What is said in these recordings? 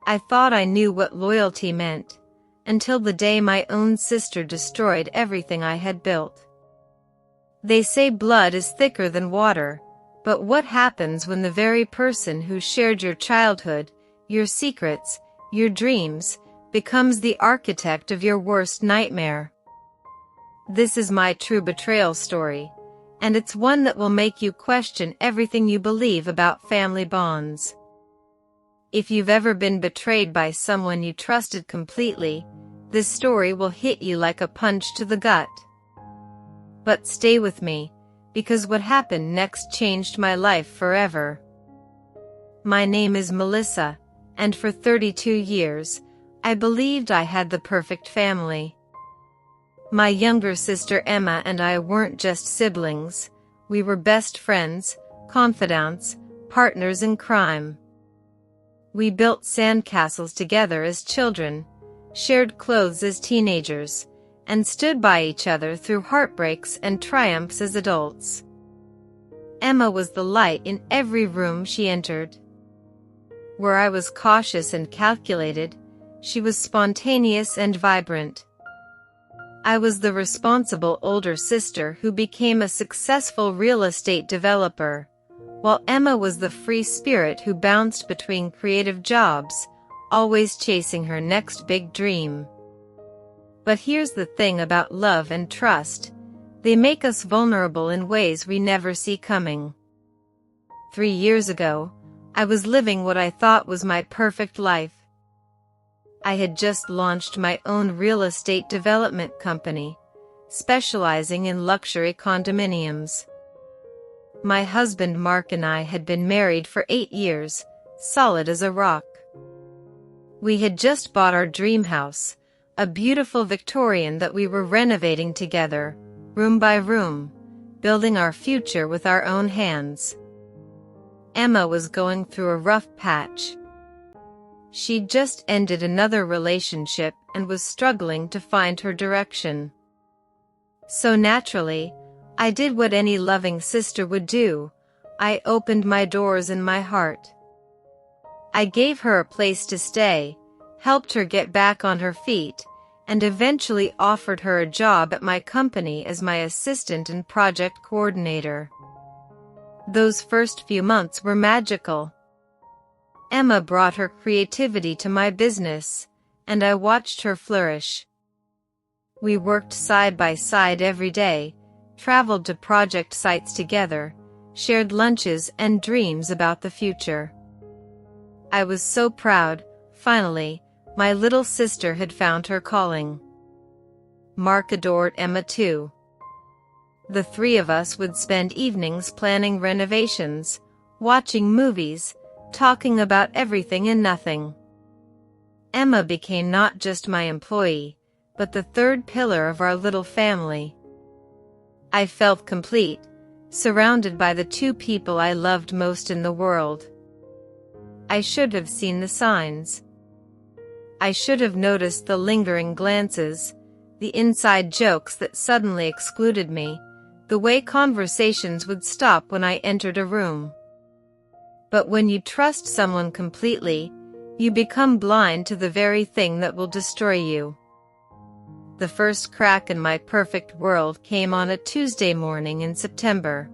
I thought I knew what loyalty meant, until the day my own sister destroyed everything I had built. They say blood is thicker than water, but what happens when the very person who shared your childhood, your secrets, your dreams, becomes the architect of your worst nightmare? This is my true betrayal story, and it's one that will make you question everything you believe about family bonds. If you've ever been betrayed by someone you trusted completely, this story will hit you like a punch to the gut. But stay with me, because what happened next changed my life forever. My name is Melissa, and for 32 years, I believed I had the perfect family. My younger sister Emma and I weren't just siblings, we were best friends, confidants, partners in crime. We built sandcastles together as children, shared clothes as teenagers, and stood by each other through heartbreaks and triumphs as adults. Emma was the light in every room she entered. Where I was cautious and calculated, she was spontaneous and vibrant. I was the responsible older sister who became a successful real estate developer, while Emma was the free spirit who bounced between creative jobs, always chasing her next big dream. But here's the thing about love and trust: they make us vulnerable in ways we never see coming. 3 years ago, I was living what I thought was my perfect life. I had just launched my own real estate development company, specializing in luxury condominiums. My husband Mark and I had been married for 8 years, solid as a rock. We had just bought our dream house, a beautiful Victorian that we were renovating together, room by room, building our future with our own hands. Emma was going through a rough patch. She'd just ended another relationship and was struggling to find her direction. So naturally, I did what any loving sister would do: I opened my doors and my heart. I gave her a place to stay, helped her get back on her feet, and eventually offered her a job at my company as my assistant and project coordinator. Those first few months were magical. Emma brought her creativity to my business, and I watched her flourish. We worked side by side every day, traveled to project sites together, shared lunches and dreams about the future. I was so proud. Finally, my little sister had found her calling. Mark adored Emma too. The three of us would spend evenings planning renovations, watching movies, talking about everything and nothing. Emma became not just my employee, but the third pillar of our little family. I felt complete, surrounded by the two people I loved most in the world. I should have seen the signs. I should have noticed the lingering glances, the inside jokes that suddenly excluded me, the way conversations would stop when I entered a room. But when you trust someone completely, you become blind to the very thing that will destroy you. The first crack in my perfect world came on a Tuesday morning in September.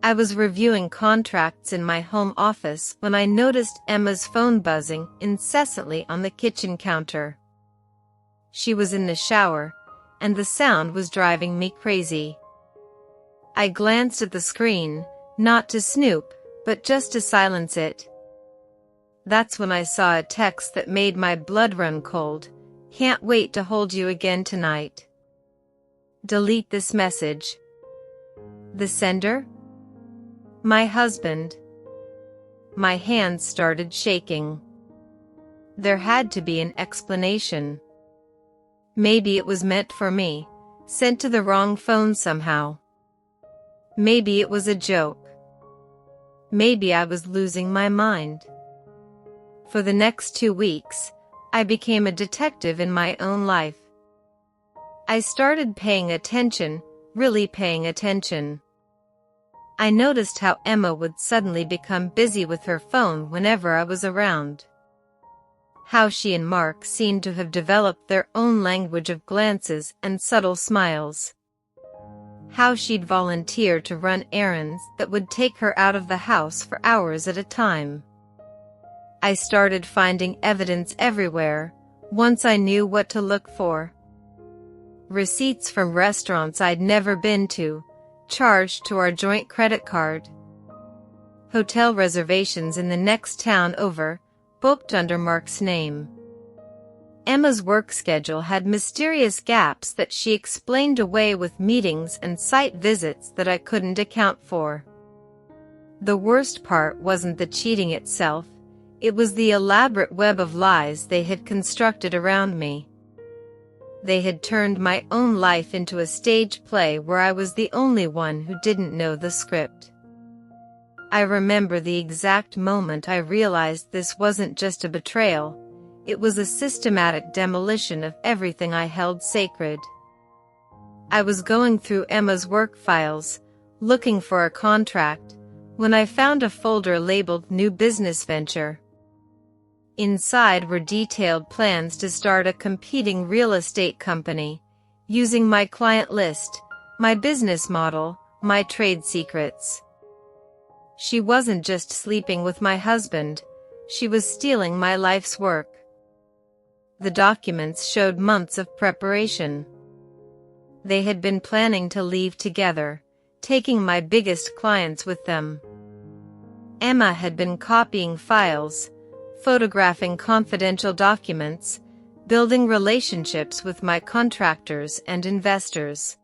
I was reviewing contracts in my home office when I noticed Emma's phone buzzing incessantly on the kitchen counter. She was in the shower, and the sound was driving me crazy. I glanced at the screen, not to snoop, but just to silence it. That's when I saw a text that made my blood run cold. Can't wait to hold you again tonight. Delete this message. The sender? My husband. My hands started shaking. There had to be an explanation. Maybe it was meant for me, sent to the wrong phone somehow. Maybe it was a joke. Maybe I was losing my mind. For the next 2 weeks, I became a detective in my own life. I started paying attention, really paying attention. I noticed how Emma would suddenly become busy with her phone whenever I was around. how she and Mark seemed to have developed their own language of glances and subtle smiles. How she'd volunteer to run errands that would take her out of the house for hours at a time. I started finding evidence everywhere, once I knew what to look for. Receipts from restaurants I'd never been to, charged to our joint credit card. Hotel reservations in the next town over, booked under Mark's name. Emma's work schedule had mysterious gaps that she explained away with meetings and site visits that I couldn't account for. The worst part wasn't the cheating itself, it was the elaborate web of lies they had constructed around me. They had turned my own life into a stage play where I was the only one who didn't know the script. I remember the exact moment I realized this wasn't just a betrayal. It was a systematic demolition of everything I held sacred. I was going through Emma's work files, looking for a contract, when I found a folder labeled New Business Venture. Inside were detailed plans to start a competing real estate company, using my client list, my business model, my trade secrets. She wasn't just sleeping with my husband, she was stealing my life's work. The documents showed months of preparation. They had been planning to leave together, taking my biggest clients with them. Emma had been copying files, photographing confidential documents, building relationships with my contractors and investors.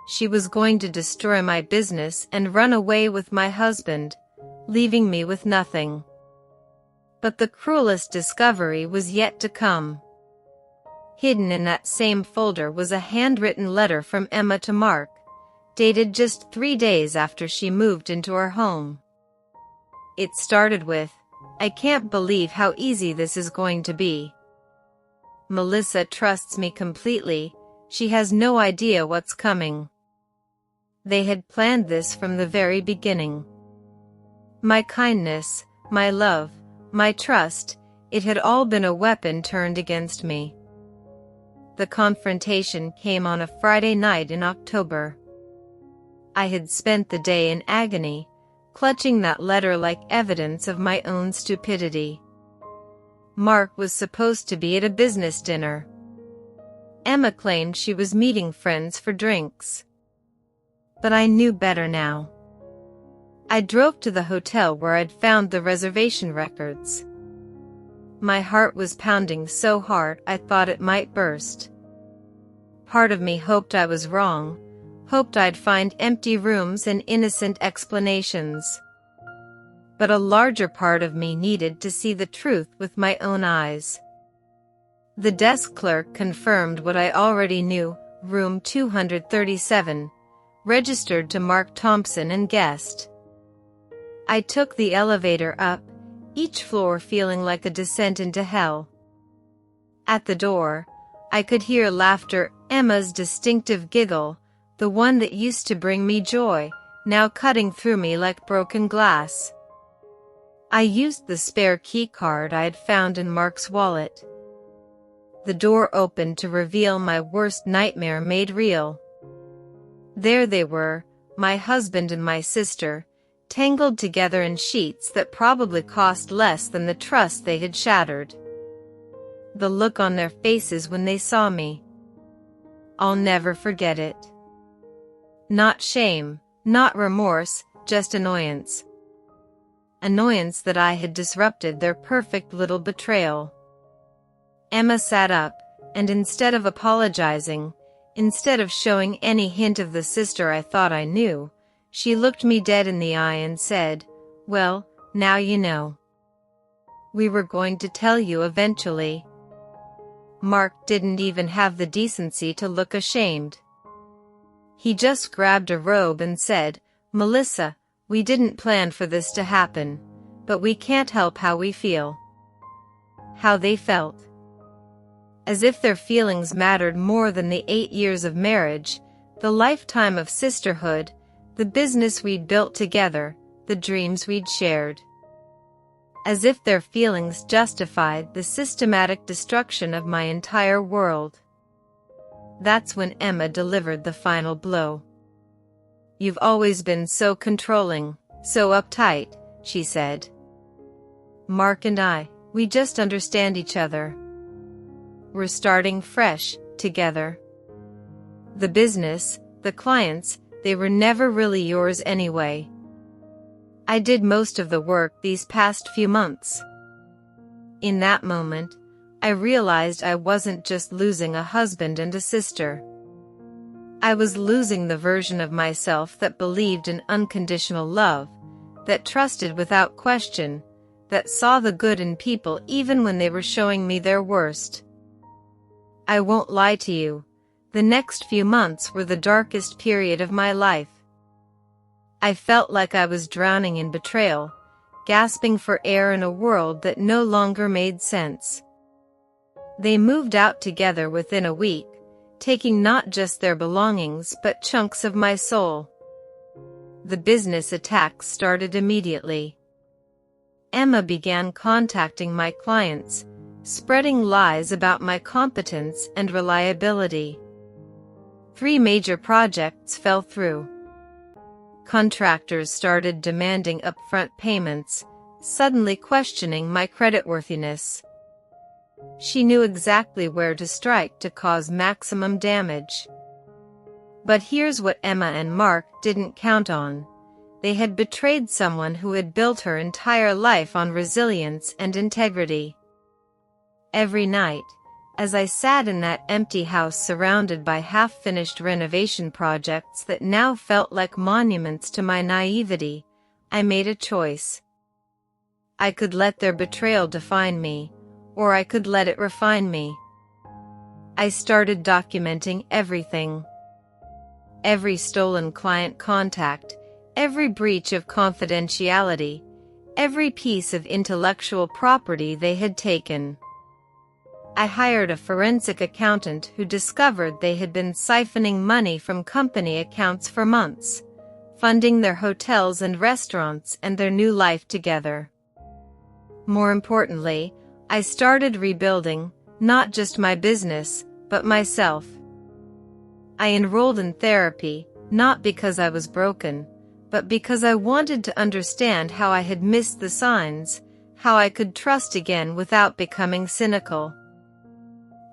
She was going to destroy my business and run away with my husband, leaving me with nothing. But the cruelest discovery was yet to come. Hidden in that same folder was a handwritten letter from Emma to Mark, dated just 3 days after she moved into our home. It started with, "I can't believe how easy this is going to be. Melissa trusts me completely, she has no idea what's coming." They had planned this from the very beginning. My kindness, my love, my trust, it had all been a weapon turned against me. The confrontation came on a Friday night in October. I had spent the day in agony, clutching that letter like evidence of my own stupidity. Mark was supposed to be at a business dinner. Emma claimed she was meeting friends for drinks. But I knew better now. I drove to the hotel where I'd found the reservation records. My heart was pounding so hard I thought it might burst. Part of me hoped I was wrong, hoped I'd find empty rooms and innocent explanations. But a larger part of me needed to see the truth with my own eyes. The desk clerk confirmed what I already knew, room 237, registered to Mark Thompson and guest. I took the elevator up, each floor feeling like a descent into hell. At the door, I could hear laughter, Emma's distinctive giggle, the one that used to bring me joy, now cutting through me like broken glass. I used the spare key card I had found in Mark's wallet. The door opened to reveal my worst nightmare made real. There they were, my husband and my sister, tangled together in sheets that probably cost less than the trust they had shattered. The look on their faces when they saw me. I'll never forget it. Not shame, not remorse, just annoyance. Annoyance that I had disrupted their perfect little betrayal. Emma sat up, and instead of apologizing, instead of showing any hint of the sister I thought I knew, she looked me dead in the eye and said, "Well, now you know. We were going to tell you eventually." Mark didn't even have the decency to look ashamed. He just grabbed a robe and said, "Melissa, we didn't plan for this to happen, but we can't help how we feel." How they felt. As if their feelings mattered more than the 8 years of marriage, the lifetime of sisterhood, the business we'd built together, the dreams we'd shared. as if their feelings justified the systematic destruction of my entire world. That's when Emma delivered the final blow. "You've always been so controlling, so uptight," she said. "Mark and we just understand each other. We're starting fresh, together. The business, the clients, they were never really yours anyway. I did most of the work these past few months." In that moment, I realized I wasn't just losing a husband and a sister. I was losing the version of myself that believed in unconditional love, that trusted without question, that saw the good in people even when they were showing me their worst. I won't lie to you, the next few months were the darkest period of my life. I felt like I was drowning in betrayal, gasping for air in a world that no longer made sense. They moved out together within a week, taking not just their belongings but chunks of my soul. The business attacks started immediately. Emma began contacting my clients, spreading lies about my competence and reliability. 3 major projects fell through. Contractors started demanding upfront payments, suddenly questioning my creditworthiness. She knew exactly where to strike to cause maximum damage. But here's what Emma and Mark didn't count on. They had betrayed someone who had built her entire life on resilience and integrity. Every night, as I sat in that empty house surrounded by half-finished renovation projects that now felt like monuments to my naivety, I made a choice. I could let their betrayal define me, or I could let it refine me. I started documenting everything. Every stolen client contact, every breach of confidentiality, every piece of intellectual property they had taken. I hired a forensic accountant who discovered they had been siphoning money from company accounts for months, funding their hotels and restaurants and their new life together. More importantly, I started rebuilding, not just my business, but myself. I enrolled in therapy, not because I was broken, but because I wanted to understand how I had missed the signs, how I could trust again without becoming cynical.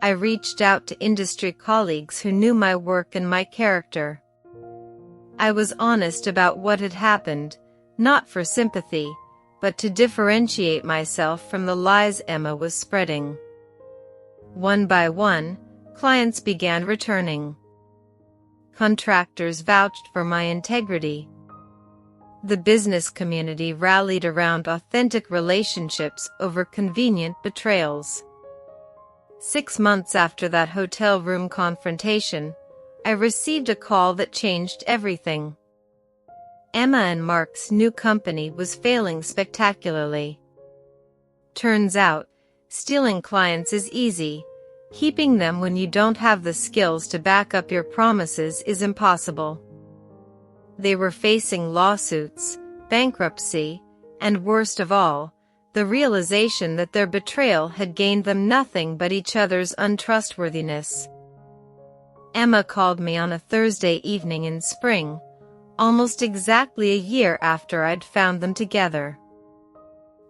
I reached out to industry colleagues who knew my work and my character. I was honest about what had happened, not for sympathy, but to differentiate myself from the lies Emma was spreading. One by one, clients began returning. Contractors vouched for my integrity. The business community rallied around authentic relationships over convenient betrayals. 6 months after that hotel room confrontation, I received a call that changed everything. Emma and Mark's new company was failing spectacularly. Turns out, stealing clients is easy. Keeping them when you don't have the skills to back up your promises is impossible. They were facing lawsuits, bankruptcy, and worst of all, the realization that their betrayal had gained them nothing but each other's untrustworthiness. Emma called me on a Thursday evening in spring, almost exactly a year after I'd found them together.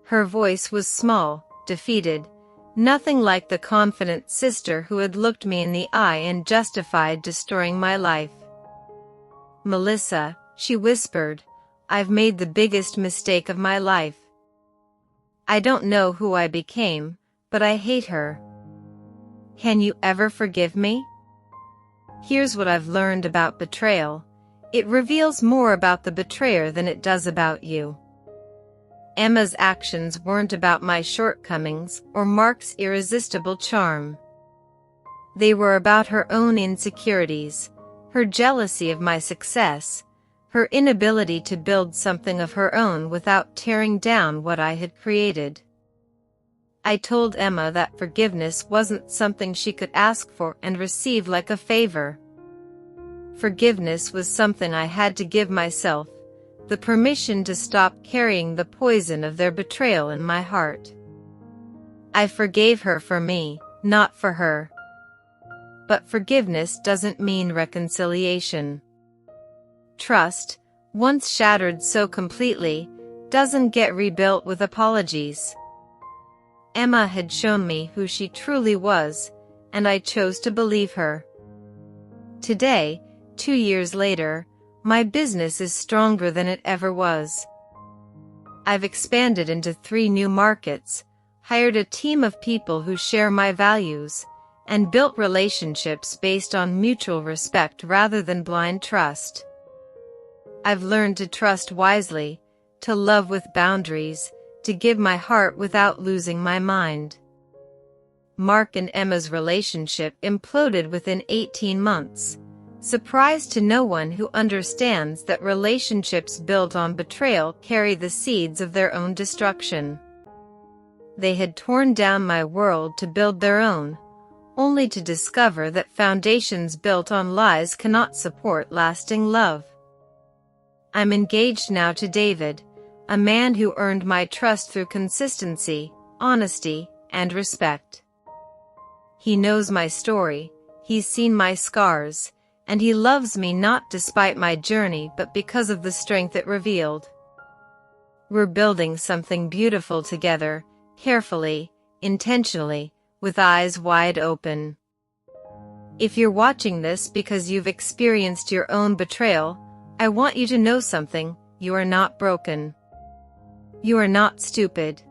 Her voice was small, defeated, nothing like the confident sister who had looked me in the eye and justified destroying my life. "Melissa," she whispered, "I've made the biggest mistake of my life. I don't know who I became, but I hate her. Can you ever forgive me? Here's what I've learned about betrayal. It reveals more about the betrayer than it does about you." Emma's actions weren't about my shortcomings or Mark's irresistible charm. They were about her own insecurities, her jealousy of my success, her inability to build something of her own without tearing down what I had created. I told Emma that forgiveness wasn't something she could ask for and receive like a favor. Forgiveness was something I had to give myself, the permission to stop carrying the poison of their betrayal in my heart. I forgave her for me, not for her. But forgiveness doesn't mean reconciliation. Trust, once shattered so completely, doesn't get rebuilt with apologies. Emma had shown me who she truly was, and I chose to believe her. Today, 2 years later, my business is stronger than it ever was. I've expanded into 3 new markets, hired a team of people who share my values, and built relationships based on mutual respect rather than blind trust. I've learned to trust wisely, to love with boundaries, to give my heart without losing my mind. Mark and Emma's relationship imploded within 18 months, surprise to no one who understands that relationships built on betrayal carry the seeds of their own destruction. They had torn down my world to build their own, only to discover that foundations built on lies cannot support lasting love. I'm engaged now to David, a man who earned my trust through consistency, honesty, and respect. He knows my story, he's seen my scars, and he loves me not despite my journey but because of the strength it revealed. We're building something beautiful together, carefully, intentionally, with eyes wide open. If you're watching this because you've experienced your own betrayal, I want you to know something: you are not broken. You are not stupid.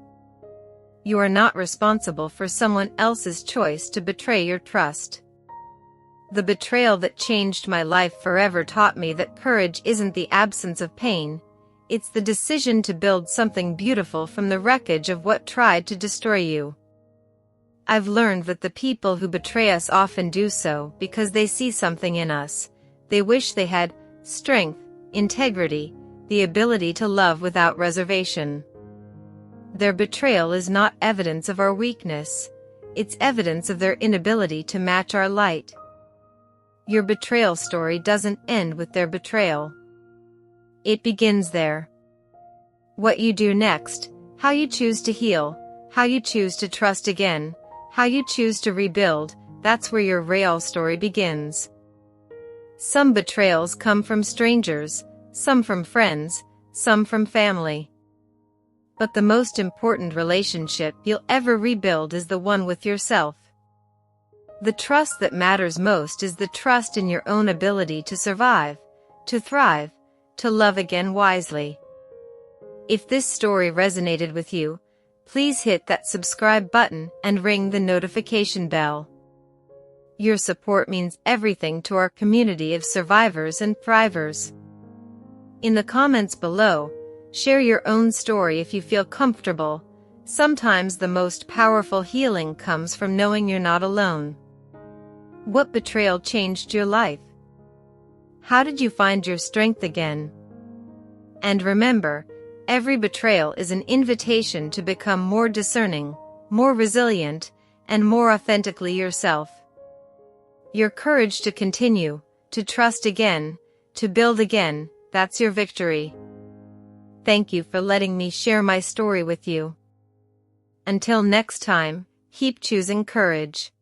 You are not responsible for someone else's choice to betray your trust. The betrayal that changed my life forever taught me that courage isn't the absence of pain, it's the decision to build something beautiful from the wreckage of what tried to destroy you. I've learned that the people who betray us often do so because they see something in us. They wish they had strength, integrity, the ability to love without reservation. Their betrayal is not evidence of our weakness, it's evidence of their inability to match our light. Your betrayal story doesn't end with their betrayal. It begins there. What you do next, how you choose to heal, how you choose to trust again, how you choose to rebuild, that's where your real story begins. Some betrayals come from strangers, some from friends, some from family. But the most important relationship you'll ever rebuild is the one with yourself. The trust that matters most is the trust in your own ability to survive, to thrive, to love again wisely. If this story resonated with you, please hit that subscribe button and ring the notification bell. Your support means everything to our community of survivors and thrivers. In the comments below, share your own story if you feel comfortable. Sometimes the most powerful healing comes from knowing you're not alone. What betrayal changed your life? How did you find your strength again? And remember, every betrayal is an invitation to become more discerning, more resilient, and more authentically yourself. Your courage to continue, to trust again, to build again, that's your victory. Thank you for letting me share my story with you. Until next time, keep choosing courage.